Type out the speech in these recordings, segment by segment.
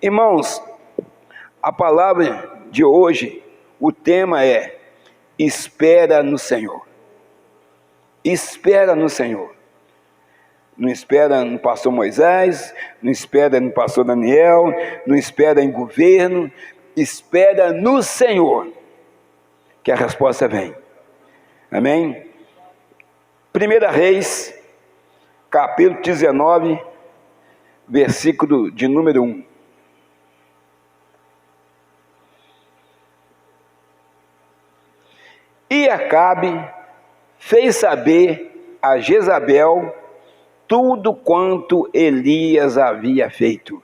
Irmãos, a palavra de hoje, o tema é: espera no Senhor. Espera no Senhor. Não espera no pastor Moisés, não espera no pastor Daniel, não espera em governo, espera no Senhor, que a resposta vem. Amém? 1 Reis, capítulo 19, versículo de número 1. E Acabe fez saber a Jezabel tudo quanto Elias havia feito,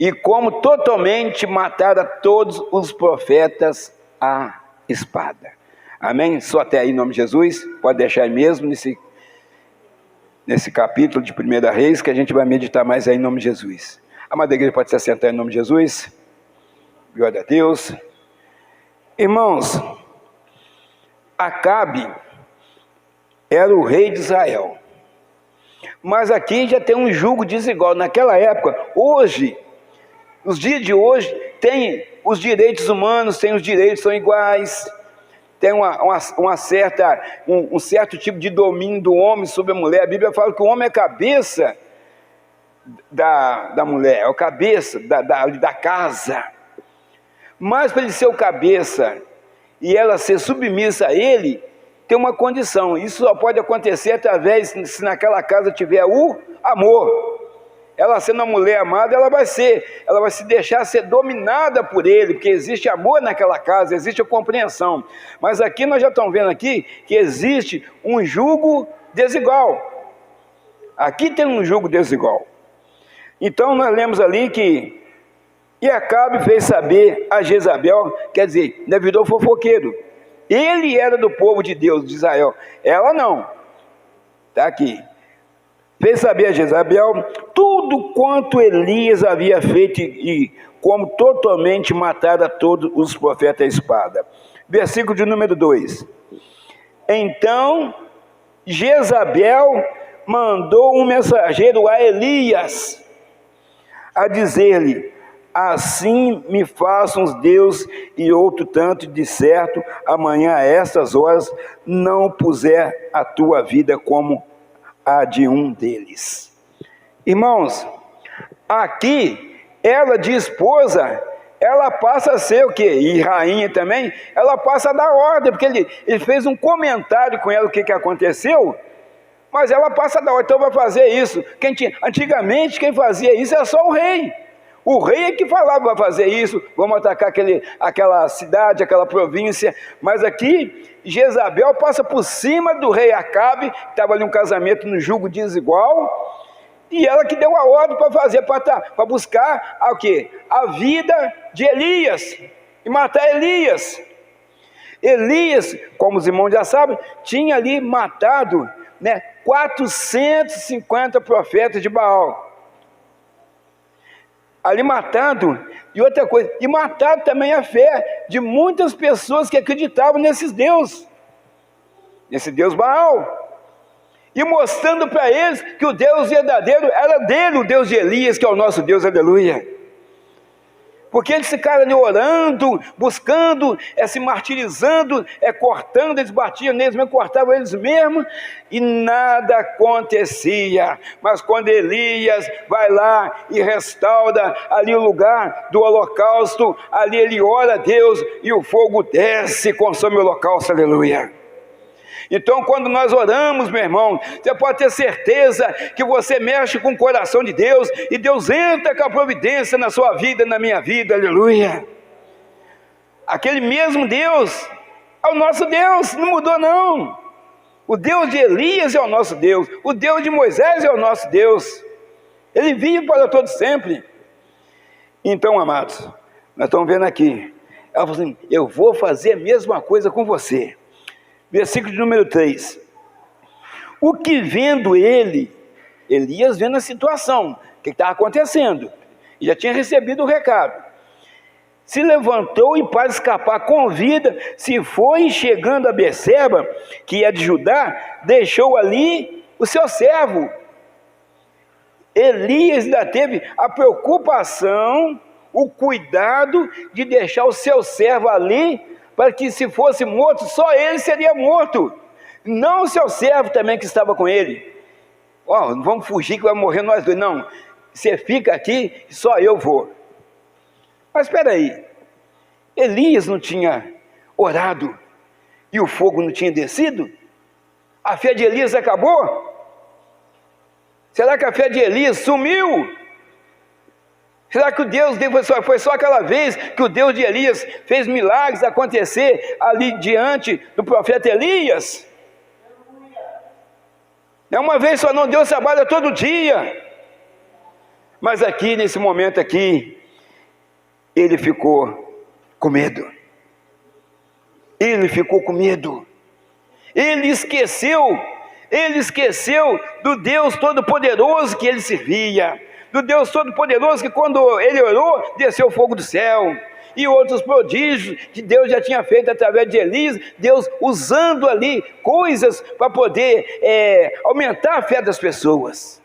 e como totalmente matara todos os profetas à espada. Amém? Só até aí, em nome de Jesus. Pode deixar aí mesmo, nesse capítulo de 1 Reis, que a gente vai meditar mais aí, em nome de Jesus. A amada igreja pode se assentar em nome de Jesus. Glória a Deus. Irmãos, Acabe era o rei de Israel, mas aqui já tem um julgo desigual. Naquela época, hoje, nos dias de hoje, tem os direitos humanos, tem os direitos são iguais, tem um certo tipo de domínio do homem sobre a mulher. A Bíblia fala que o homem é a cabeça da mulher, é a cabeça da casa, mas para ele ser o cabeça e ela ser submissa a ele, tem uma condição. Isso só pode acontecer através, se naquela casa tiver o amor. Ela sendo uma mulher amada, ela vai se deixar ser dominada por ele, porque existe amor naquela casa, existe a compreensão. Mas aqui nós já estamos vendo aqui que existe um jugo desigual. Aqui tem um jugo desigual. Então nós lemos ali que e Acabe fez saber a Jezabel, quer dizer, ainda virou fofoqueiro. Ele era do povo de Deus, de Israel. Ela não. Está aqui. Fez saber a Jezabel tudo quanto Elias havia feito e como totalmente matara todos os profetas à espada. Versículo de número 2. Então Jezabel mandou um mensageiro a Elias, a dizer-lhe: assim me façam os deuses e outro tanto, de certo, amanhã a estas horas não puser a tua vida como a de um deles. Irmãos, aqui, ela de esposa, ela passa a ser o quê? E rainha também, ela passa a dar ordem, porque ele fez um comentário com ela, o que aconteceu, mas ela passa a dar ordem, então vai fazer isso. Antigamente, quem fazia isso era só o rei. O rei é que falava: vai fazer isso, vamos atacar aquela cidade, aquela província. Mas aqui, Jezabel passa por cima do rei Acabe, que estava ali um casamento no jugo desigual, e ela que deu a ordem para fazer, para buscar o quê? A vida de Elias, e matar Elias. Elias, como os irmãos já sabem, tinha ali matado 450 profetas de Baal. Ali matando, e outra coisa, e mataram também a fé de muitas pessoas que acreditavam nesses deuses, nesse Deus Baal, e mostrando para eles que o Deus verdadeiro era dele, o Deus de Elias, que é o nosso Deus, aleluia. Porque eles ficaram ali orando, buscando, se martirizando, cortando, eles batiam neles mesmo, cortavam eles mesmos, e nada acontecia. Mas quando Elias vai lá e restaura ali o lugar do holocausto, ali ele ora a Deus, e o fogo desce e consome o holocausto, aleluia. Então, quando nós oramos, meu irmão, você pode ter certeza que você mexe com o coração de Deus, e Deus entra com a providência na sua vida, na minha vida, aleluia. Aquele mesmo Deus é o nosso Deus, não mudou não. O Deus de Elias é o nosso Deus, o Deus de Moisés é o nosso Deus, Ele vive para todo sempre. Então, amados, nós estamos vendo aqui, ela falou assim: eu vou fazer a mesma coisa com você. Versículo de número 3. O que vendo Elias vendo a situação, o que estava acontecendo, e já tinha recebido o recado, se levantou e, para escapar com vida, se foi, chegando a Berseba, que é de Judá, deixou ali o seu servo, Elias ainda teve a preocupação, o cuidado de deixar o seu servo ali, para que se fosse morto, só ele seria morto, não o seu servo também que estava com ele. Não vamos fugir que vai morrer nós dois, não, você fica aqui, só eu vou. Mas espera aí, Elias não tinha orado e o fogo não tinha descido? A fé de Elias acabou? Será que a fé de Elias sumiu? Será que o Deus dele foi só aquela vez que o Deus de Elias fez milagres acontecer ali diante do profeta Elias? É uma vez só não, Deus trabalha todo dia. Mas aqui, nesse momento aqui, ele ficou com medo. Ele ficou com medo. Ele esqueceu do Deus Todo-Poderoso que ele servia, do Deus Todo-Poderoso que quando ele orou, desceu o fogo do céu, e outros prodígios que Deus já tinha feito através de Elias, Deus usando ali coisas para poder aumentar a fé das pessoas.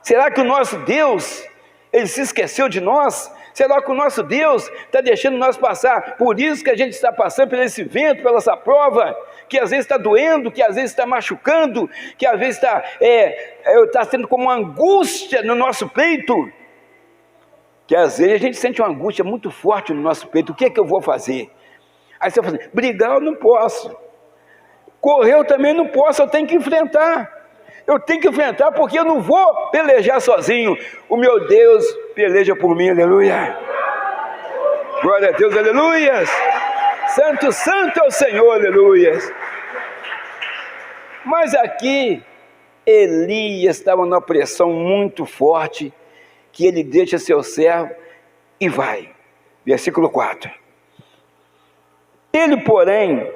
Será que o nosso Deus, ele se esqueceu de nós? Será que o nosso Deus está deixando nós passar por isso que a gente está passando, por esse vento, pela essa prova, que às vezes está doendo, que às vezes está machucando, que às vezes está sendo como uma angústia no nosso peito, que às vezes a gente sente uma angústia muito forte no nosso peito. O que é que eu vou fazer? Aí você fala assim, brigar eu não posso, correr eu também não posso, eu tenho que enfrentar. Eu tenho que enfrentar porque eu não vou pelejar sozinho. O meu Deus peleja por mim, aleluia. Glória a Deus, aleluia. Santo, santo é o Senhor, aleluia. Mas aqui, Elias estava numa pressão muito forte, que ele deixa seu servo e vai. Versículo 4. Ele, porém,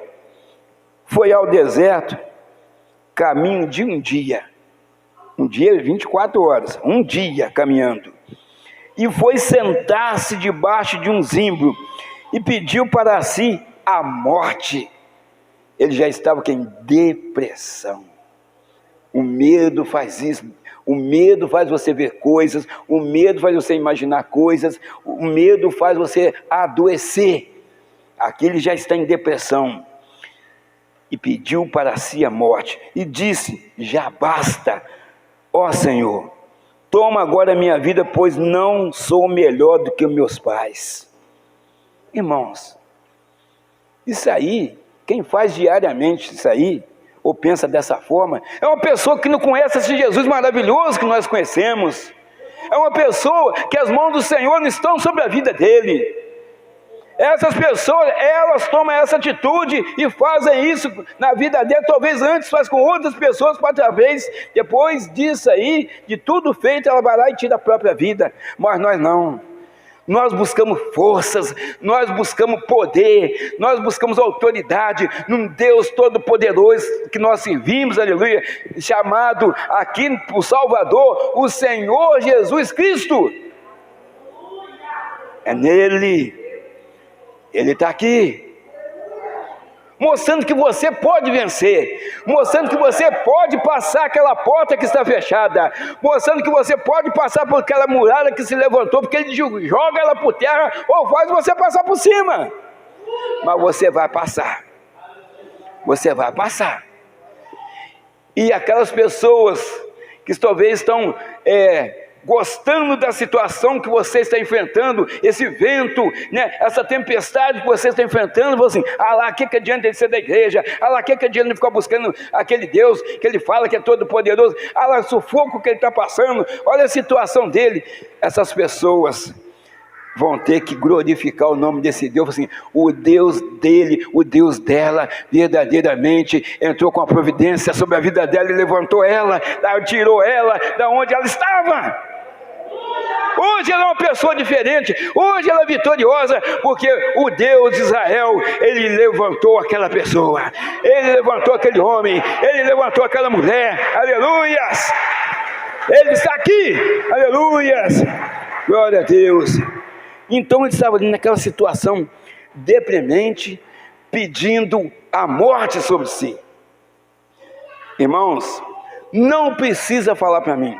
foi ao deserto, caminho de um dia 24 horas, um dia caminhando, e foi sentar-se debaixo de um zimbro, e pediu para si a morte. Ele já estava em depressão. O medo faz isso, o medo faz você ver coisas, o medo faz você imaginar coisas, o medo faz você adoecer. Aqui ele já está em depressão. E pediu para si a morte, e disse, já basta, ó Senhor, toma agora a minha vida, pois não sou melhor do que meus pais. Irmãos, isso aí, quem faz diariamente isso aí, ou pensa dessa forma, é uma pessoa que não conhece esse Jesus maravilhoso que nós conhecemos, é uma pessoa que as mãos do Senhor não estão sobre a vida dele. Essas pessoas, elas tomam essa atitude e fazem isso na vida dele, talvez antes faz com outras pessoas, para talvez depois disso aí, de tudo feito, ela vai lá e tira a própria vida. Mas nós não, nós buscamos forças, nós buscamos poder, nós buscamos autoridade num Deus Todo-Poderoso que nós servimos, aleluia, chamado aqui o Salvador, o Senhor Jesus Cristo. É nele. Ele está aqui, mostrando que você pode vencer, mostrando que você pode passar aquela porta que está fechada, mostrando que você pode passar por aquela muralha que se levantou, porque ele joga ela por terra, ou faz você passar por cima, mas você vai passar, e aquelas pessoas que talvez estão gostando da situação que você está enfrentando, esse vento, né, essa tempestade que você está enfrentando, você assim, lá, o que adianta ele ser da igreja, lá, o que adianta ele ficar buscando aquele Deus que ele fala que é todo poderoso, lá, o sufoco que ele está passando, olha a situação dele. Essas pessoas vão ter que glorificar o nome desse Deus, assim, o Deus dele, o Deus dela, verdadeiramente entrou com a providência sobre a vida dela e levantou ela, tirou ela da onde ela estava. Hoje ela é uma pessoa diferente, hoje ela é vitoriosa, porque o Deus de Israel, ele levantou aquela pessoa, ele levantou aquele homem, ele levantou aquela mulher, aleluias, ele está aqui, aleluias, glória a Deus. Então ele estava ali naquela situação deprimente, pedindo a morte sobre si. Irmãos, não precisa falar para mim.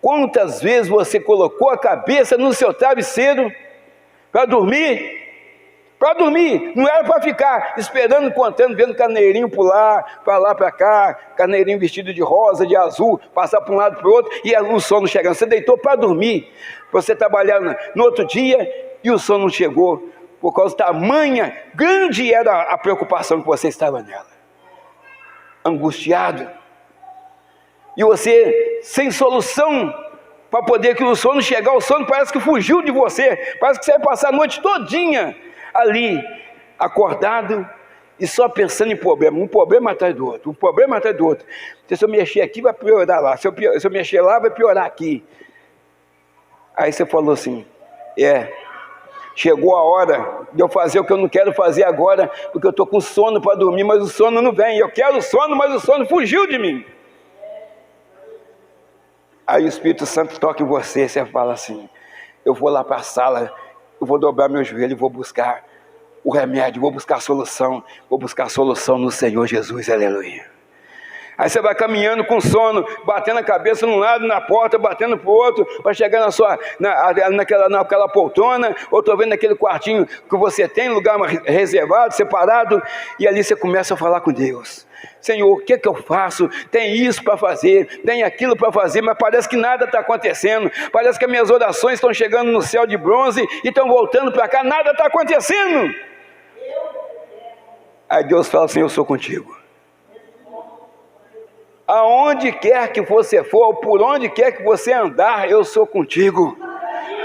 Quantas vezes você colocou a cabeça no seu travesseiro para dormir? Para dormir, não era para ficar esperando, contando, vendo carneirinho pular, para lá, para cá, carneirinho vestido de rosa, de azul, passar para um lado para o outro, e o sono chegando. Você deitou para dormir, você trabalhar no outro dia, e o sono não chegou, por causa da tamanha, grande era a preocupação que você estava nela. Angustiado, e você sem solução, para poder que o sono chegar, o sono parece que fugiu de você, parece que você vai passar a noite todinha, ali, acordado e só pensando em problema, um problema atrás do outro, um problema atrás do outro. Se eu mexer aqui, vai piorar lá, se eu mexer lá, vai piorar aqui. Aí você falou assim, chegou a hora de eu fazer o que eu não quero fazer agora, porque eu estou com sono para dormir, mas o sono não vem, eu quero sono, mas o sono fugiu de mim. Aí o Espírito Santo toca em você, você fala assim, eu vou lá para a sala, eu vou dobrar meu joelho e vou buscar o remédio, vou buscar a solução no Senhor Jesus, aleluia. Aí você vai caminhando com sono, batendo a cabeça num lado, na porta, batendo para o outro, para chegar naquela poltrona, ou estou vendo naquele quartinho que você tem, lugar reservado, separado, e ali você começa a falar com Deus. Senhor, o que eu faço? Tem isso para fazer, tem aquilo para fazer, mas parece que nada está acontecendo, parece que as minhas orações estão chegando no céu de bronze e estão voltando para cá, nada está acontecendo. Aí Deus fala assim, eu sou contigo. Aonde quer que você for, por onde quer que você andar, eu sou contigo.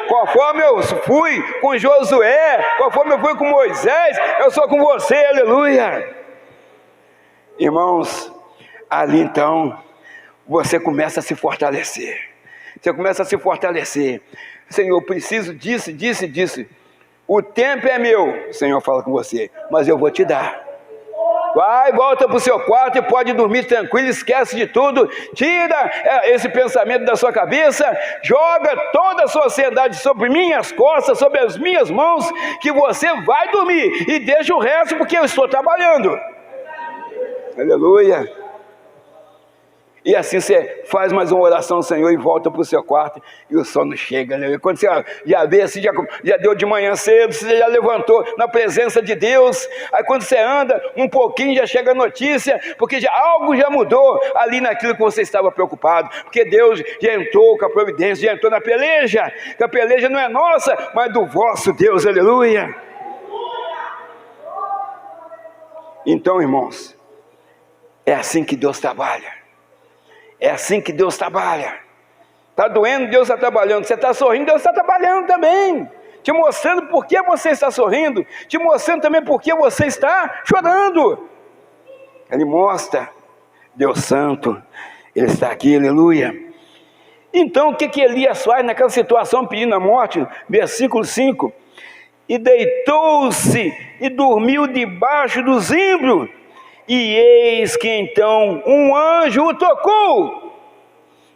Conforme eu fui com Josué, conforme eu fui com Moisés, eu sou com você, aleluia. Irmãos, ali então, você começa a se fortalecer. Você começa a se fortalecer. Senhor, eu preciso disso. O tempo é meu, o Senhor fala com você, mas eu vou te dar. Vai, volta para o seu quarto e pode dormir tranquilo, esquece de tudo, tira esse pensamento da sua cabeça, joga toda a sua ansiedade sobre minhas costas, sobre as minhas mãos, que você vai dormir, e deixa o resto porque eu estou trabalhando. Aleluia. E assim você faz mais uma oração ao Senhor e volta para o seu quarto e o sono chega, aleluia. Quando você já vê assim, já deu de manhã cedo, você já levantou na presença de Deus. Aí quando você anda um pouquinho, já chega a notícia, porque algo já mudou ali naquilo que você estava preocupado, porque Deus já entrou com a providência, já entrou na peleja, que a peleja não é nossa, mas do vosso Deus, aleluia. Então, irmãos, é assim que Deus trabalha. É assim que Deus trabalha. Está doendo, Deus está trabalhando. Você está sorrindo, Deus está trabalhando também. Te mostrando por que você está sorrindo. Te mostrando também por que você está chorando. Ele mostra. Deus Santo, Ele está aqui, aleluia. Então o que Elias faz naquela situação pedindo a morte? Versículo 5. E deitou-se e dormiu debaixo do zimbro. E eis que então um anjo o tocou,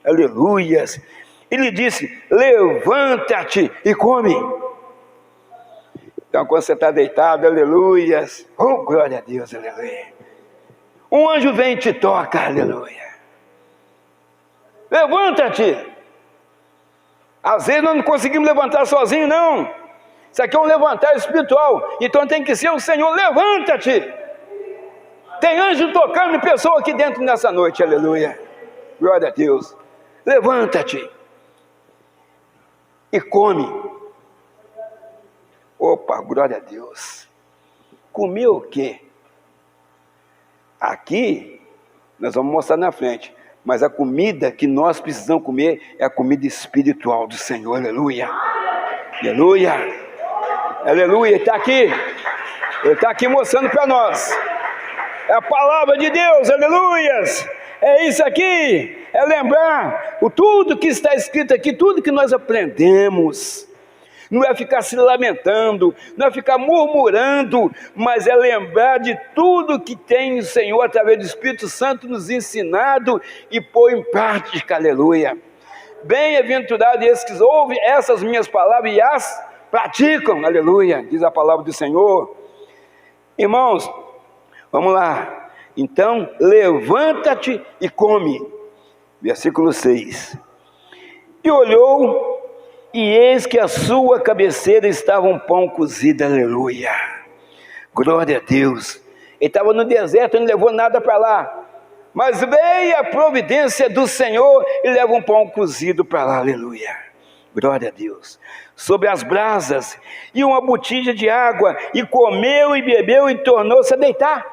aleluias, ele disse, levanta-te e come. Então quando você está deitado, aleluias, oh glória a Deus, aleluia, um anjo vem e te toca, aleluia, levanta-te. Às vezes nós não conseguimos levantar sozinho, não, isso aqui é um levantar espiritual, então tem que ser o Senhor, levanta-te. Tem anjo tocando em pessoa aqui dentro nessa noite, aleluia. Glória a Deus. Levanta-te e come. Opa, glória a Deus. Comer o quê? Aqui, nós vamos mostrar na frente, mas a comida que nós precisamos comer é a comida espiritual do Senhor, aleluia. Aleluia. Aleluia, Ele está aqui mostrando para nós. É a palavra de Deus, aleluias, é isso aqui, é lembrar tudo que está escrito aqui, tudo que nós aprendemos, não é ficar se lamentando, não é ficar murmurando, mas é lembrar de tudo que tem o Senhor, através do Espírito Santo, nos ensinado e pôr em prática, aleluia. Bem-aventurados esses que ouvem essas minhas palavras e as praticam, aleluia, diz a palavra do Senhor. Irmãos, vamos lá, então levanta-te e come. Versículo 6. E olhou, e eis que à sua cabeceira estava um pão cozido, aleluia, glória a Deus. Ele estava no deserto, não levou nada para lá, mas veio a providência do Senhor e leva um pão cozido para lá, aleluia, glória a Deus, sobre as brasas, e uma botija de água, e comeu e bebeu, e tornou-se a deitar.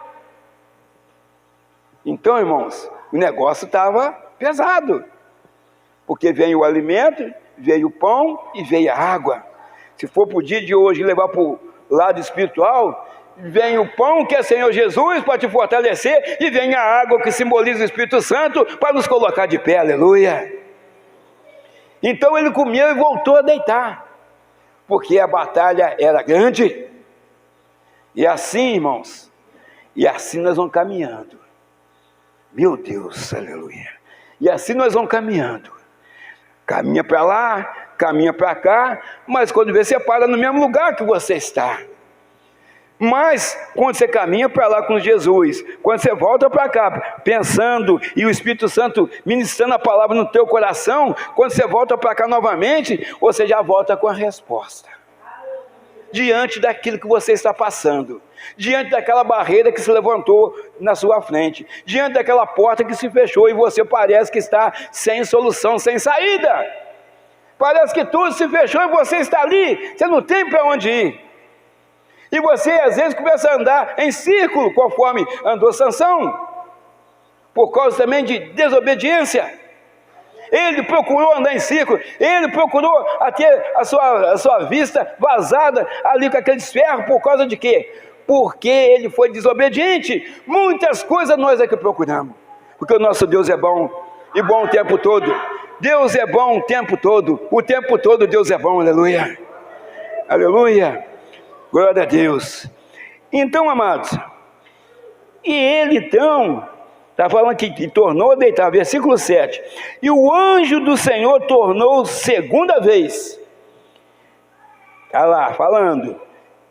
Então, irmãos, o negócio estava pesado, porque veio o alimento, veio o pão e veio a água. Se for para o dia de hoje levar para o lado espiritual, vem o pão que é Senhor Jesus para te fortalecer, e vem a água que simboliza o Espírito Santo para nos colocar de pé, aleluia. Então ele comeu e voltou a deitar, porque a batalha era grande. E assim, irmãos, e assim nós vamos caminhando, meu Deus, aleluia, e assim nós vamos caminhando, caminha para lá, caminha para cá, mas quando vê, você para no mesmo lugar que você está. Mas quando você caminha para lá com Jesus, quando você volta para cá pensando, e o Espírito Santo ministrando a palavra no teu coração, quando você volta para cá novamente, você já volta com a resposta diante daquilo que você está passando, diante daquela barreira que se levantou na sua frente, diante daquela porta que se fechou e você parece que está sem solução, sem saída, parece que tudo se fechou e você está ali, você não tem para onde ir, e você às vezes começa a andar em círculo, conforme andou Sansão, por causa também de desobediência. Ele procurou andar em círculo, ele procurou ter a sua vista vazada ali com aqueles ferros, por causa de quê? Porque ele foi desobediente. Muitas coisas nós é que procuramos, porque o nosso Deus é bom, e bom o tempo todo. Deus é bom o tempo todo Deus é bom, aleluia, aleluia, glória a Deus. Então, amados, e ele então está falando aqui que tornou a deitar, versículo 7. E o anjo do Senhor tornou segunda vez. Está lá falando.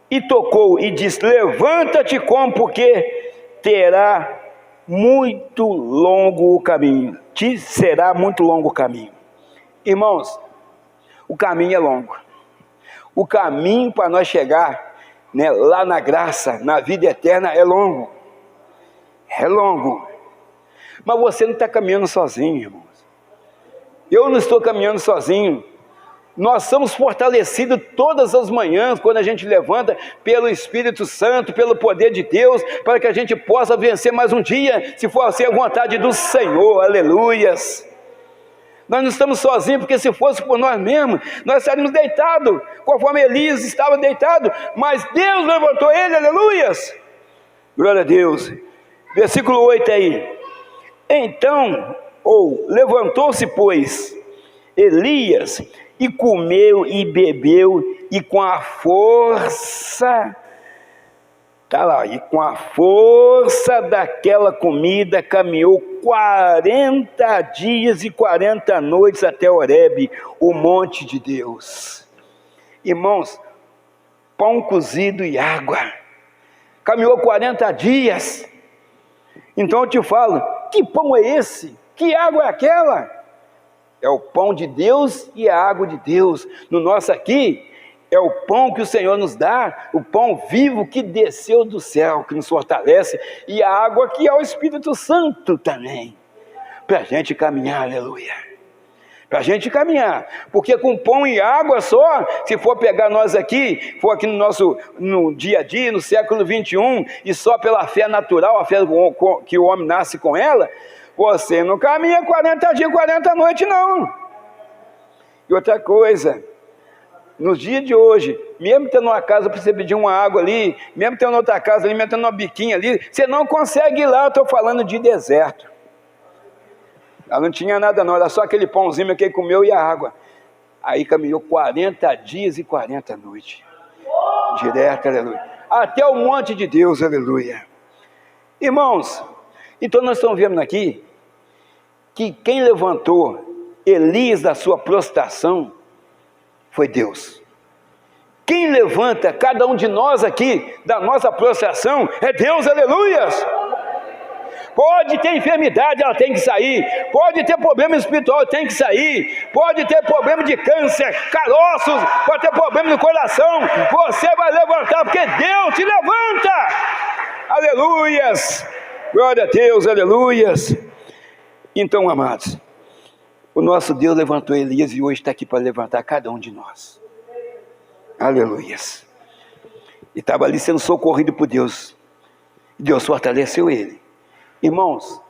E tocou e disse: levanta-te, come, porque terá muito longo o caminho. Te será muito longo o caminho. Irmãos, o caminho é longo. O caminho para nós chegar, né, lá na graça, na vida eterna, é longo. É longo. Mas você não está caminhando sozinho, irmãos. Eu não estou caminhando sozinho. Nós somos fortalecidos todas as manhãs, quando a gente levanta, pelo Espírito Santo, pelo poder de Deus, para que a gente possa vencer mais um dia, se for assim a vontade do Senhor, aleluias. Nós não estamos sozinhos, porque se fosse por nós mesmos, nós estaríamos deitados, conforme Elias estava deitado, mas Deus levantou ele, aleluias. Glória a Deus. Versículo 8 aí. Então, levantou-se, pois, Elias, e comeu e bebeu, e com a força, está lá, e com a força daquela comida, caminhou 40 dias e 40 noites até Horebe, o monte de Deus. Irmãos, pão cozido e água, caminhou 40 dias, então eu te falo, que pão é esse? Que água é aquela? É o pão de Deus e a água de Deus. No nosso aqui, é o pão que o Senhor nos dá, o pão vivo que desceu do céu, que nos fortalece, e a água que é o Espírito Santo também, para a gente caminhar, aleluia. Para a gente caminhar, porque com pão e água só, se for pegar nós aqui, for aqui no dia a dia, no século 21, e só pela fé natural, a fé que o homem nasce com ela, você não caminha 40 dias, 40 noites não. E outra coisa, nos dias de hoje, mesmo tendo uma casa para você pedir uma água ali, mesmo tendo outra casa ali, mesmo tendo uma biquinha ali, você não consegue ir lá. Eu estou falando de deserto. Ela não tinha nada não, era só aquele pãozinho que ele comeu e a água. Aí caminhou 40 dias e 40 noites. Direto, aleluia. Até o monte de Deus, aleluia. Irmãos, então nós estamos vendo aqui, que quem levantou Elias da sua prostração, foi Deus. Quem levanta cada um de nós aqui, da nossa prostração, é Deus, aleluias. Pode ter enfermidade, ela tem que sair. Pode ter problema espiritual, tem que sair. Pode ter problema de câncer, caroços, pode ter problema no coração. Você vai levantar, porque Deus te levanta. Aleluias. Glória a Deus, aleluias. Então, amados, o nosso Deus levantou Elias e hoje está aqui para levantar cada um de nós. Aleluias. E estava ali sendo socorrido por Deus. Deus fortaleceu ele. Irmãos,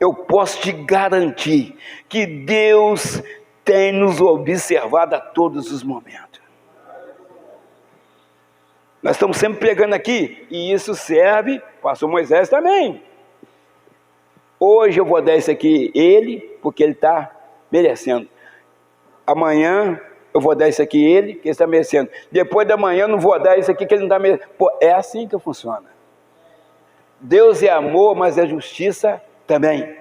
eu posso te garantir que Deus tem nos observado a todos os momentos. Nós estamos sempre pregando aqui, e isso serve para o pastor Moisés também. Hoje eu vou dar isso aqui ele, porque ele está merecendo. Amanhã eu vou dar isso aqui ele, que ele está merecendo. Depois da manhã eu não vou dar isso aqui que ele não está merecendo. Pô, é assim que funciona. Deus é amor, mas é justiça também.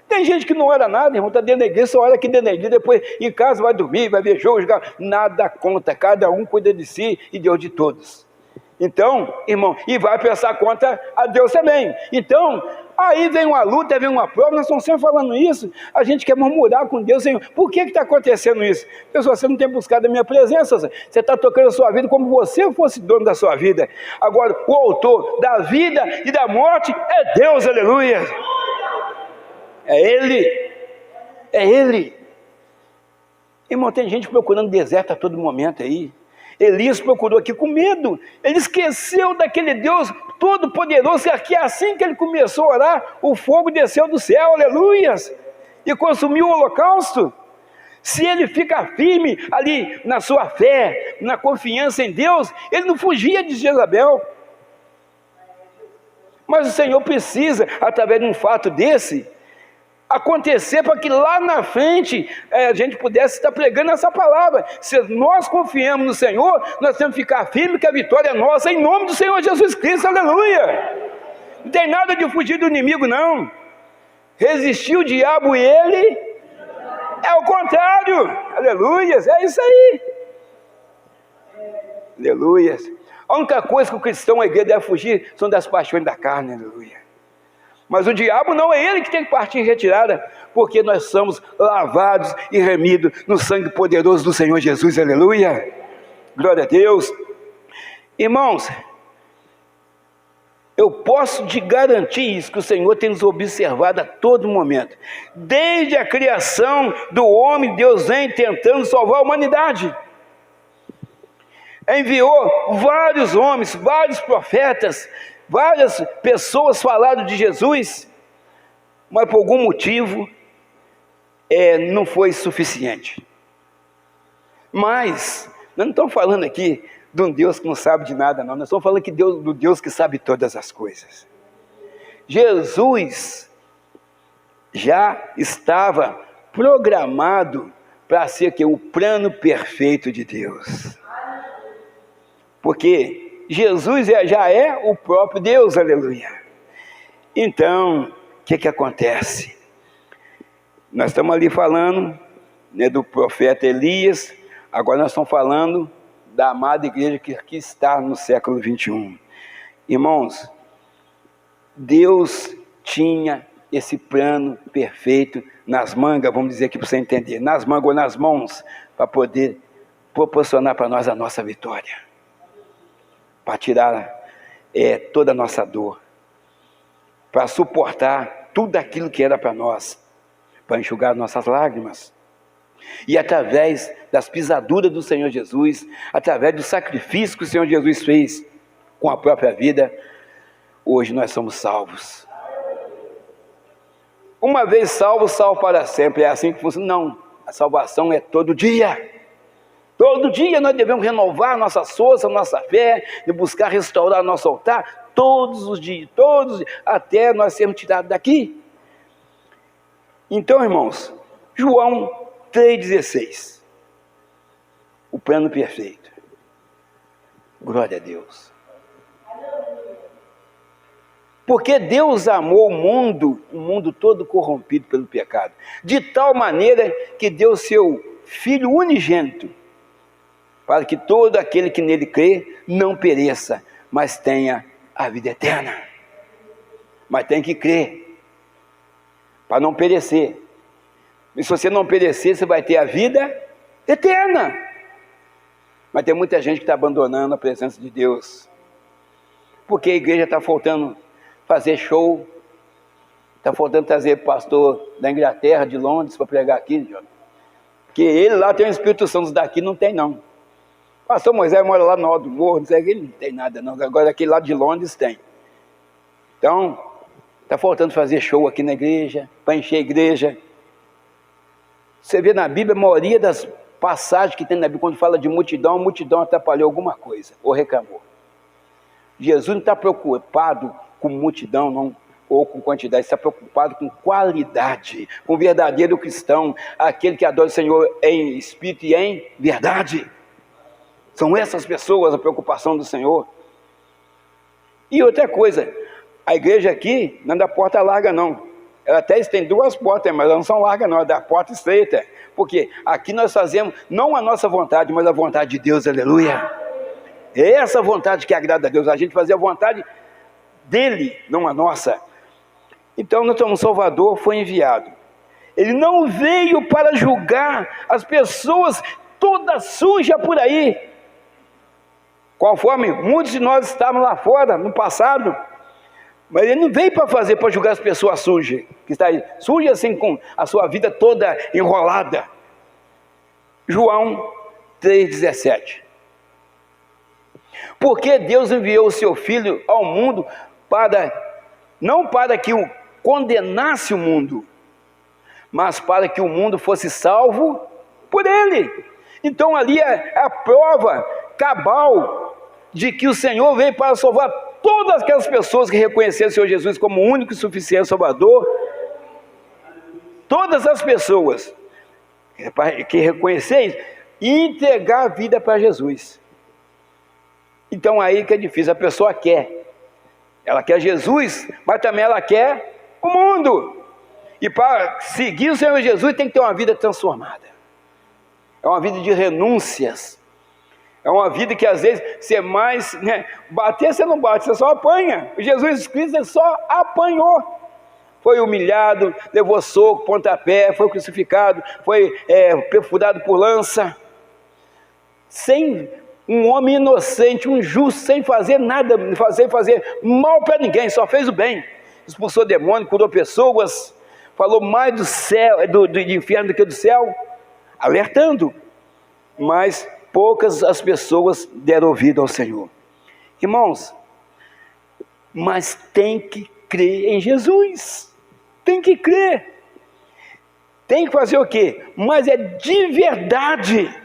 Tem gente que não ora nada, irmão, está dentro da igreja, só ora aqui dentro da igreja, depois em casa vai dormir, vai ver jogo, jogar. Nada conta, cada um cuida de si e Deus de todos. Então, irmão, e vai prestar conta a Deus também. Então, aí vem uma luta, vem uma prova, nós estamos sempre falando isso, a gente quer murmurar com Deus, Senhor, por que está acontecendo isso? Pessoal, você não tem buscado a minha presença, você está tocando a sua vida como você fosse dono da sua vida. Agora, o autor da vida e da morte é Deus, aleluia. É Ele, é Ele. Irmão, tem gente procurando deserto a todo momento aí. Elias procurou aqui com medo, ele esqueceu daquele Deus todo-poderoso, que assim que ele começou a orar, o fogo desceu do céu, aleluias, e consumiu o holocausto. Se ele fica firme ali na sua fé, na confiança em Deus, ele não fugia de Jezabel. Mas o Senhor precisa, através de um fato desse, acontecer para que lá na frente a gente pudesse estar pregando essa palavra. Se nós confiamos no Senhor, nós temos que ficar firme que a vitória é nossa, em nome do Senhor Jesus Cristo, aleluia. Não tem nada de fugir do inimigo, não. Resistir o diabo e ele é o contrário, aleluia, é isso aí, aleluia. A única coisa que o cristão, a igreja deve fugir são das paixões da carne, aleluia. Mas o diabo não é ele que tem que partir em retirada, porque nós somos lavados e remidos no sangue poderoso do Senhor Jesus, aleluia, glória a Deus. Irmãos, eu posso te garantir isso, que o Senhor tem nos observado a todo momento. Desde a criação do homem, Deus vem tentando salvar a humanidade. Enviou vários homens, vários profetas, várias pessoas falaram de Jesus, mas por algum motivo não foi suficiente. Mas nós não estamos falando aqui de um Deus que não sabe de nada, não. Nós estamos falando aqui do Deus que sabe todas as coisas. Jesus já estava programado para ser o plano perfeito de Deus. Porque Jesus já é o próprio Deus, aleluia. Então, o que acontece? Nós estamos ali falando do profeta Elias, agora nós estamos falando da amada igreja que está no século 21. Irmãos, Deus tinha esse plano perfeito nas mangas, vamos dizer aqui para você entender, nas mangas ou nas mãos, para poder proporcionar para nós a nossa vitória, para tirar toda a nossa dor, para suportar tudo aquilo que era para nós, para enxugar nossas lágrimas. E através das pisaduras do Senhor Jesus, através do sacrifício que o Senhor Jesus fez com a própria vida, hoje nós somos salvos. Uma vez salvo, salvo para sempre. É assim que funciona? Não, a salvação é todo dia. Todo dia nós devemos renovar nossa força, nossa fé, de buscar restaurar nosso altar, todos os dias, até nós sermos tirados daqui. Então, irmãos, João 3,16, o plano perfeito. Glória a Deus. Porque Deus amou o mundo todo corrompido pelo pecado, de tal maneira que deu seu Filho unigênito, para que todo aquele que nele crê não pereça, mas tenha a vida eterna. mas tem que crer, para não perecer. E se você não perecer, você vai ter a vida eterna. Mas tem muita gente que está abandonando a presença de Deus, porque a igreja está faltando fazer show, está faltando trazer pastor da Inglaterra, de Londres, para pregar aqui, porque ele lá tem o Espírito Santo, os daqui não tem não. Pastor Moisés mora lá no alto do morro, não sei, ele não tem nada não, agora aquele lá de Londres tem. Então, está faltando fazer show aqui na igreja, para encher a igreja. Você vê na Bíblia, a maioria das passagens que tem na Bíblia, quando fala de multidão, a multidão atrapalhou alguma coisa, ou reclamou. Jesus não está preocupado com multidão, não, ou com quantidade, está preocupado com qualidade, com o verdadeiro cristão, aquele que adora o Senhor em espírito e em verdade. São essas pessoas a preocupação do Senhor. E outra coisa, a igreja aqui não é da porta larga não. Ela até tem duas portas, mas elas não são largas não, é da porta estreita. Porque aqui nós fazemos não a nossa vontade, mas a vontade de Deus, aleluia. É essa vontade que agrada a Deus, a gente fazer a vontade dele, não a nossa. Então, nosso Salvador foi enviado. Ele não veio para julgar as pessoas todas sujas por aí, conforme muitos de nós estavam lá fora, no passado. Mas ele não veio para julgar as pessoas sujas, que está aí, sujas assim, com a sua vida toda enrolada. João 3,17. Porque Deus enviou o seu Filho ao mundo não para que o condenasse o mundo, mas para que o mundo fosse salvo por ele. Então ali é a prova cabal de que o Senhor veio para salvar todas aquelas pessoas que reconheceram o Senhor Jesus como o único e suficiente Salvador. Todas as pessoas que reconhecerem isso, e entregar a vida para Jesus. Então aí que é difícil, a pessoa ela quer Jesus, mas também ela quer o mundo. E para seguir o Senhor Jesus tem que ter uma vida transformada. É uma vida de renúncias. É uma vida que às vezes você mais, bater você não bate, você só apanha. Jesus Cristo ele só apanhou. Foi humilhado, levou soco, pontapé, foi crucificado, foi perfurado por lança. Sem um homem inocente, um justo, sem fazer nada, sem fazer mal para ninguém, só fez o bem. Expulsou demônio, curou pessoas, falou mais do céu, do inferno do que do céu, alertando. Mas poucas as pessoas deram ouvido ao Senhor. Irmãos, mas tem que crer em Jesus. Tem que crer. Tem que fazer o quê? Mas é de verdade.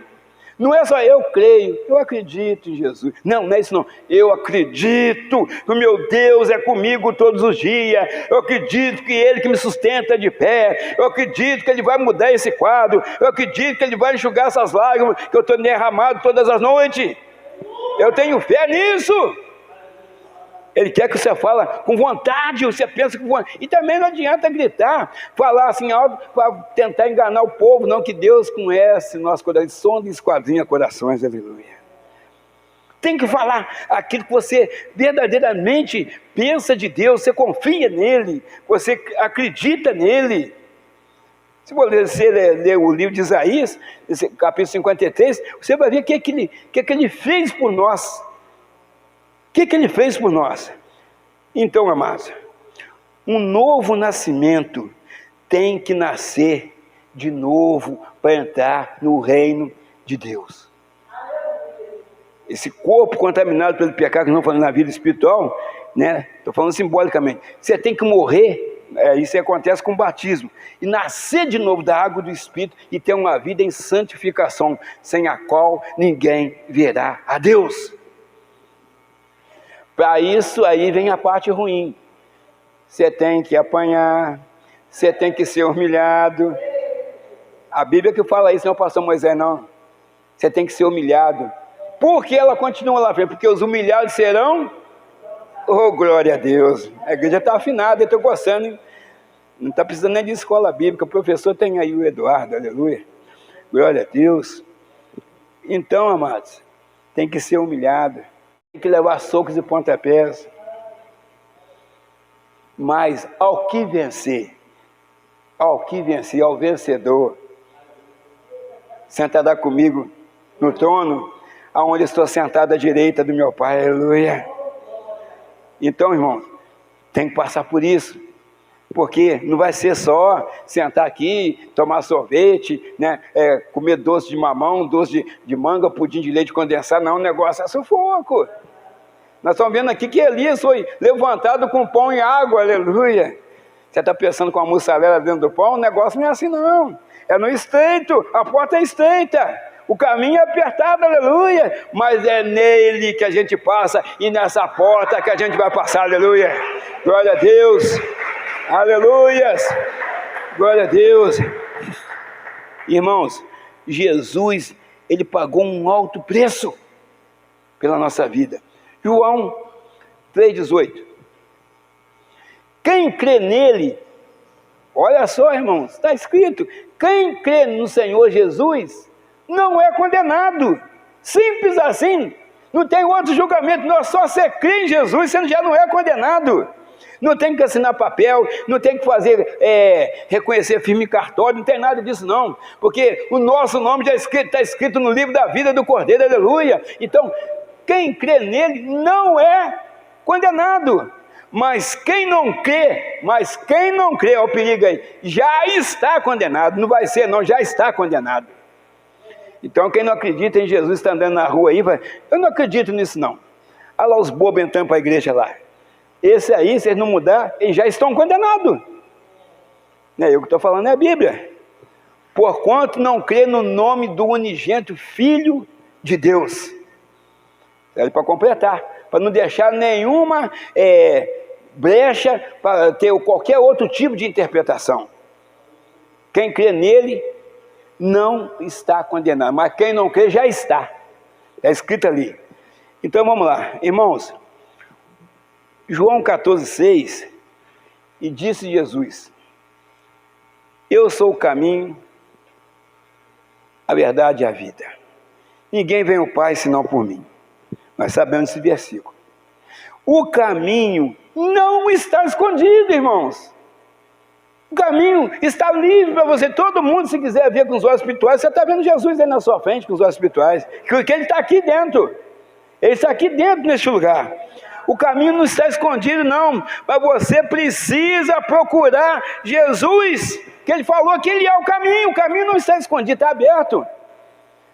Não é só eu creio, eu acredito em Jesus. Não é isso não. Eu acredito que o meu Deus é comigo todos os dias. Eu acredito que Ele que me sustenta de pé. Eu acredito que Ele vai mudar esse quadro. Eu acredito que Ele vai enxugar essas lágrimas que eu estou derramado todas as noites. Eu tenho fé nisso. Ele quer que você fale com vontade, você pensa com vontade. E também não adianta gritar, falar assim alto para tentar enganar o povo, não, que Deus conhece nosso coração, sonda e esquadrinha corações, aleluia. Tem que falar aquilo que você verdadeiramente pensa de Deus, você confia nele, você acredita nele. Se você ler o livro de Isaías, capítulo 53, você vai ver o que ele fez por nós. O que Ele fez por nós? Então, amados, um novo nascimento tem que nascer de novo para entrar no reino de Deus. Esse corpo contaminado pelo pecado, que não falando na vida espiritual, estou falando simbolicamente, você tem que morrer, isso acontece com o batismo, e nascer de novo da água do Espírito e ter uma vida em santificação, sem a qual ninguém verá a Deus. Para isso aí vem a parte ruim. Você tem que apanhar, você tem que ser humilhado. A Bíblia que fala isso, não é o pastor Moisés, não. Você tem que ser humilhado. Por que ela continua lá frente? Porque os humilhados serão... Oh, glória a Deus. A igreja está afinada, eu estou gostando. Não está precisando nem de escola bíblica. O professor tem aí o Eduardo, aleluia. Glória a Deus. Então, amados, tem que ser humilhado. Tem que levar socos e pontapés. Mas ao vencedor, sentará comigo no trono, aonde estou sentado à direita do meu Pai, aleluia. Então, irmão, tem que passar por isso, porque não vai ser só sentar aqui, tomar sorvete, né, comer doce de mamão, doce de manga, pudim de leite condensado, não, o negócio é sufoco. Nós estamos vendo aqui que Elias foi levantado com pão e água, aleluia. Você está pensando com a mussarela dentro do pão? O negócio não é assim não, é no estreito, a porta é estreita, o caminho é apertado, aleluia, mas é nele que a gente passa, e nessa porta que a gente vai passar, aleluia, glória a Deus, aleluias, glória a Deus. Irmãos, Jesus, ele pagou um alto preço pela nossa vida. João 3,18. Quem crê nele, olha só, irmãos, está escrito, quem crê no Senhor Jesus não é condenado. Simples assim, não tem outro julgamento, não, só você crê em Jesus, você já não é condenado. Não tem que assinar papel, não tem que fazer, reconhecer firme em cartório, não tem nada disso não, porque o nosso nome já está escrito no livro da vida do Cordeiro, aleluia. Então, quem crê nele não é condenado, mas quem não crê, olha o perigo aí, já está condenado, não vai ser não, já está condenado. Então quem não acredita em Jesus, está andando na rua aí, eu não acredito nisso não, olha lá os bobos entrando para a igreja lá, esse aí, se eles não mudar, eles já estão condenados, não é eu que estou falando, é a Bíblia, porquanto não crê no nome do unigênito Filho de Deus, para completar, para não deixar nenhuma brecha para ter qualquer outro tipo de interpretação. Quem crê nele não está condenado, mas quem não crê já está escrito ali. Então vamos lá, irmãos, João 14,6, e disse Jesus, eu sou o caminho, a verdade e a vida, ninguém vem ao Pai senão por mim. Nós sabemos esse versículo. O caminho não está escondido, irmãos. O caminho está livre para você. Todo mundo, se quiser ver com os olhos espirituais, você está vendo Jesus aí na sua frente com os olhos espirituais, porque ele está aqui dentro. Ele está aqui dentro neste lugar. O caminho não está escondido não, mas você precisa procurar Jesus, que ele falou que ele é o caminho não está escondido, está aberto.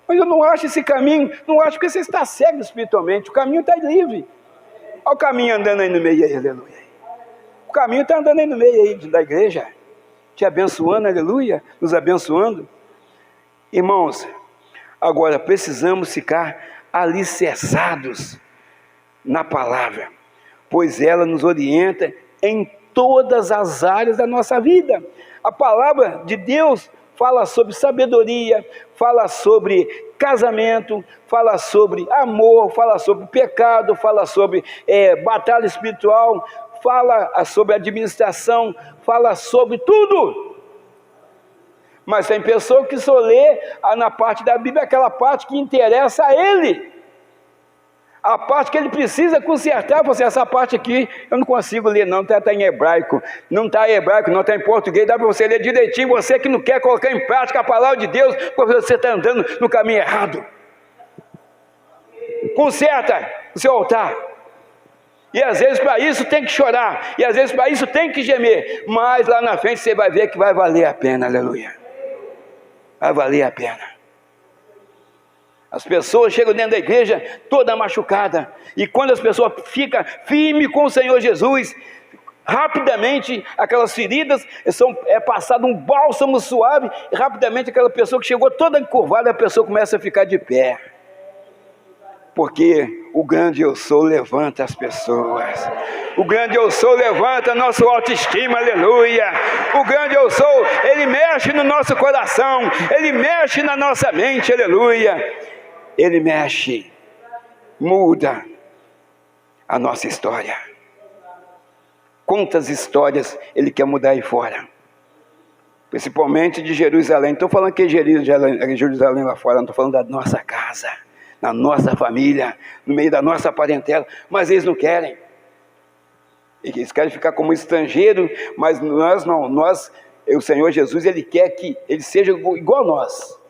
Mas eu não acho esse caminho, não acho que você está cego espiritualmente, o caminho está livre. Olha o caminho andando aí no meio aí, aleluia. O caminho está andando aí no meio aí da igreja, te abençoando, aleluia, nos abençoando. Irmãos, agora precisamos ficar alicerçados na palavra, pois ela nos orienta em todas as áreas da nossa vida. A palavra de Deus fala sobre sabedoria, fala sobre casamento, fala sobre amor, fala sobre pecado, fala sobre batalha espiritual, fala sobre administração, fala sobre tudo. Mas tem pessoa que só lê na parte da Bíblia, aquela parte que interessa a ele, a parte que ele precisa consertar. Você, essa parte aqui eu não consigo ler não, está em hebraico, não está em hebraico, não está em português, dá para você ler direitinho. Você que não quer colocar em prática a palavra de Deus, porque você está andando no caminho errado. Conserta o seu altar, e às vezes para isso tem que chorar, e às vezes para isso tem que gemer, mas lá na frente você vai ver que vai valer a pena, aleluia, vai valer a pena. As pessoas chegam dentro da igreja toda machucada, e quando as pessoas ficam firmes com o Senhor Jesus, rapidamente aquelas feridas é passado um bálsamo suave, e rapidamente aquela pessoa que chegou toda encurvada, a pessoa começa a ficar de pé, porque o grande eu sou levanta as pessoas, o grande eu sou levanta nosso autoestima, aleluia. O grande eu sou, ele mexe no nosso coração, ele mexe na nossa mente, aleluia. Ele mexe, muda a nossa história. Quantas histórias ele quer mudar aí fora, principalmente de Jerusalém. Não estou falando que Jerusalém lá fora, não estou falando da nossa casa, na nossa família, no meio da nossa parentela, mas eles não querem. Eles querem ficar como estrangeiro, mas nós não. O Senhor Jesus, Ele quer que eles sejam igual a nós,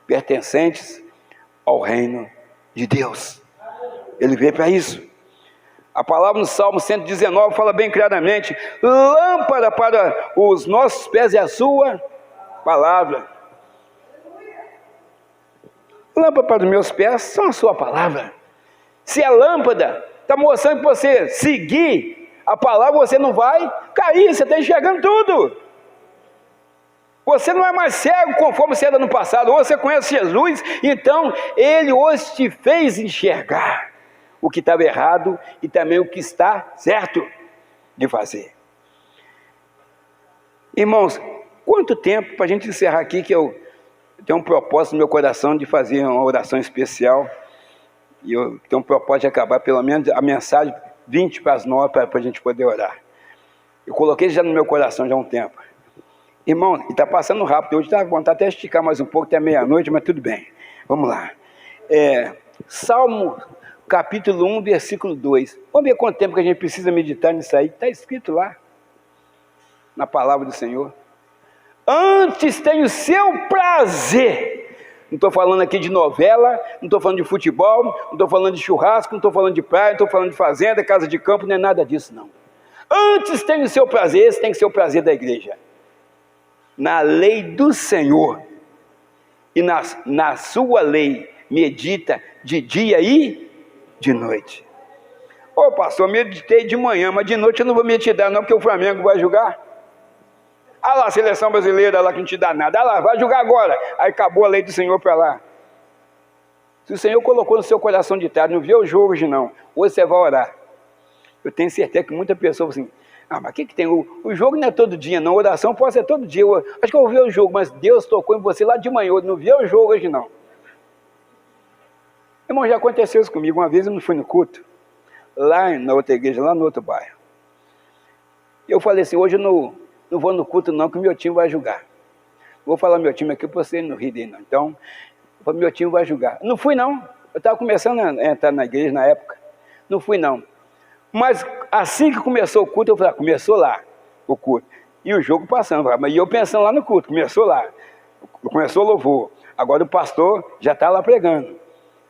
pertencentes ao reino de Deus. Ele veio para isso. A palavra no Salmo 119 fala bem claramente: lâmpada para os nossos pés é a sua palavra. Lâmpada para os meus pés são a sua palavra. Se a lâmpada está mostrando que você seguir a palavra, você não vai cair, você está enxergando tudo. Você não é mais cego conforme você era no passado. Ou você conhece Jesus, então Ele hoje te fez enxergar o que estava errado e também o que está certo de fazer. Irmãos, quanto tempo, para a gente encerrar aqui, que eu tenho um propósito no meu coração de fazer uma oração especial, e eu tenho um propósito de acabar pelo menos a mensagem 20 para as 9 para a gente poder orar. Eu coloquei já no meu coração já há um tempo. Irmão, e está passando rápido, hoje está com vontade até esticar mais um pouco, até meia-noite, mas tudo bem. Vamos lá. Salmo capítulo 1, versículo 2. Vamos ver quanto tempo que a gente precisa meditar nisso aí. Está escrito lá, na palavra do Senhor. Antes tem o seu prazer. Não estou falando aqui de novela, não estou falando de futebol, não estou falando de churrasco, não estou falando de praia, não estou falando de fazenda, casa de campo, não é nada disso não. Antes tem o seu prazer, esse tem que ser o prazer da igreja. Na lei do Senhor, e na sua lei medita de dia e de noite. Ô pastor, eu meditei de manhã, mas de noite eu não vou meditar não, porque o Flamengo vai jogar. Ah lá, a seleção brasileira lá que não te dá nada, ah lá, vai jogar agora. Aí acabou a lei do Senhor para lá. Se o Senhor colocou no seu coração de tarde, não vê o jogo hoje não, hoje você vai orar. Eu tenho certeza que muita pessoa assim, mas o que tem? O jogo não é todo dia não, a oração pode ser todo dia. Acho que eu vou ver o jogo, mas Deus tocou em você lá de manhã, eu não vi o jogo hoje não. Irmão, já aconteceu isso comigo, uma vez eu não fui no culto, lá na outra igreja, lá no outro bairro. Eu falei assim, hoje eu não vou no culto não, que o meu time vai jogar. Vou falar meu time aqui para você não rir dele não. Então, meu time vai jogar. Não fui não, eu estava começando a entrar na igreja na época, não fui não. Mas assim que começou o culto, eu falei, começou lá o culto. E o jogo passando, mas eu pensando lá no culto, começou lá. Começou o louvor. Agora o pastor já está lá pregando.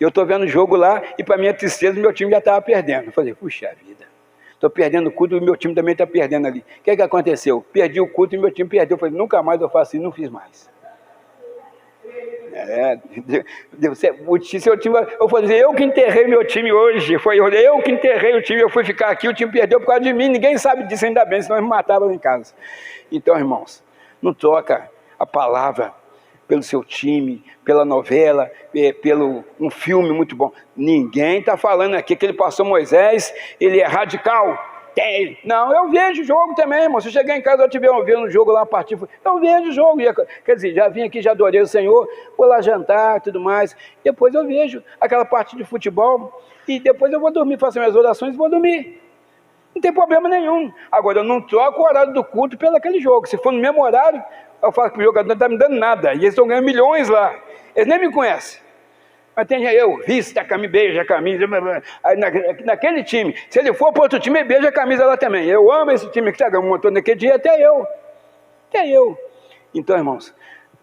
Eu estou vendo o jogo lá e para minha tristeza meu time já estava perdendo. Eu falei, puxa vida, estou perdendo o culto e meu time também está perdendo ali. O que aconteceu? Perdi o culto e meu time perdeu. Eu falei, nunca mais eu faço isso, não fiz mais. Seu time, eu falei, eu que enterrei meu time hoje, foi eu que enterrei o time, eu fui ficar aqui, o time perdeu por causa de mim, ninguém sabe disso, ainda bem, senão eu me matava lá em casa. Então, irmãos, não troca a palavra pelo seu time, pela novela, pelo um filme muito bom. Ninguém está falando aqui que ele passou Moisés, ele é radical. Não, eu vejo jogo também, irmão. Se eu chegar em casa, eu estiver vendo um jogo lá, partir, eu vejo jogo. Quer dizer, já vim aqui, já adorei o Senhor, vou lá jantar e tudo mais. Depois eu vejo aquela partida de futebol e depois eu vou dormir, faço minhas orações e vou dormir. Não tem problema nenhum. Agora, eu não troco o horário do culto pelo aquele jogo. Se for no mesmo horário, eu falo que o jogador não está me dando nada. E eles estão ganhando milhões lá. Eles nem me conhecem. Mas tem eu, vista a camisa, beija a camisa. Aí naquele time, se ele for para outro time, ele beija a camisa lá também. Eu amo esse time que está ganhando um montão naquele dia, até eu. Então, irmãos,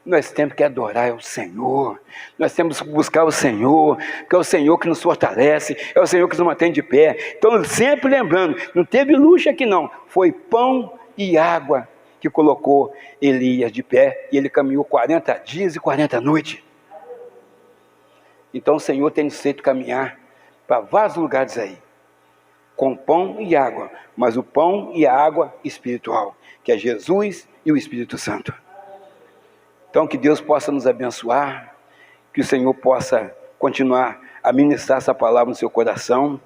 nós temos que adorar o Senhor. Nós temos que buscar o Senhor, que é o Senhor que nos fortalece, é o Senhor que nos mantém de pé. Então, sempre lembrando, não teve luxo aqui não. Foi pão e água que colocou Elias de pé. E ele caminhou 40 dias e 40 noites. Então o Senhor tem nos feito caminhar para vários lugares aí, com pão e água, mas o pão e a água espiritual, que é Jesus e o Espírito Santo. Então que Deus possa nos abençoar, que o Senhor possa continuar a ministrar essa palavra no seu coração,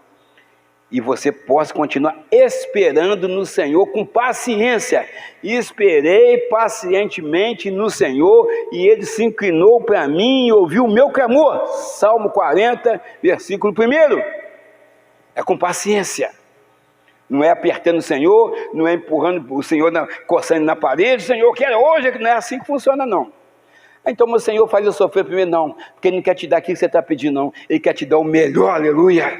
e você possa continuar esperando no Senhor com paciência. E esperei pacientemente no Senhor, e Ele se inclinou para mim e ouviu o meu clamor. Salmo 40, versículo 1. É com paciência. Não é apertando o Senhor, não é empurrando o Senhor, coçando na parede. O Senhor quer hoje, não é assim que funciona não. Então o Senhor faz eu sofrer primeiro, não. Porque Ele não quer te dar aquilo que você está pedindo, não. Ele quer te dar o melhor, aleluia.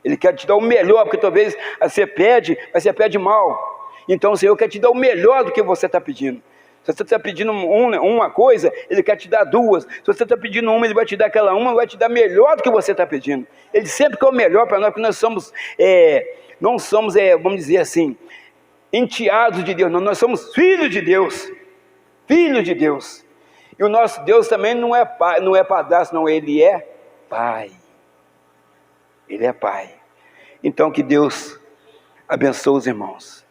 Ele quer te dar o melhor, porque talvez você pede, mas você pede mal. Então o Senhor quer te dar o melhor do que você está pedindo. Se você está pedindo uma coisa, Ele quer te dar duas. Se você está pedindo uma, Ele vai te dar aquela uma, vai te dar melhor do que você está pedindo. Ele sempre quer o melhor para nós, porque nós somos, não somos, vamos dizer assim, enteados de Deus, não, nós somos filhos de Deus. Filhos de Deus. E o nosso Deus também não é pai, não é padrasto, não, Ele é Pai. Ele é Pai. Então que Deus abençoe os irmãos.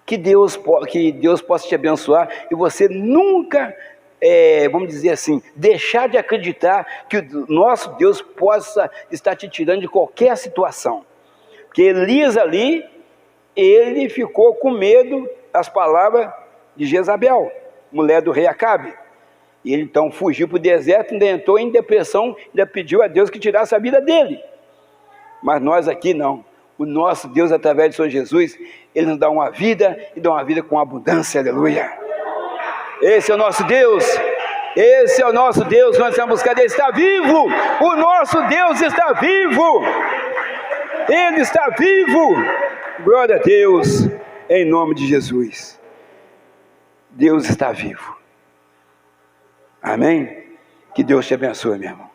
Que Deus possa te abençoar e você nunca, vamos dizer assim, deixar de acreditar que o nosso Deus possa estar te tirando de qualquer situação. Porque Elias ali, ele ficou com medo das palavras de Jezabel, mulher do rei Acabe. E ele então fugiu para o deserto, ainda entrou em depressão, ainda pediu a Deus que tirasse a vida dele. Mas nós aqui não. O nosso Deus, através de Senhor Jesus, Ele nos dá uma vida e dá uma vida com abundância, aleluia. Esse é o nosso Deus, esse é o nosso Deus que nós estamos buscando. Ele está vivo, o nosso Deus está vivo, Ele está vivo. Glória a Deus, em nome de Jesus. Deus está vivo. Amém? Que Deus te abençoe, meu irmão.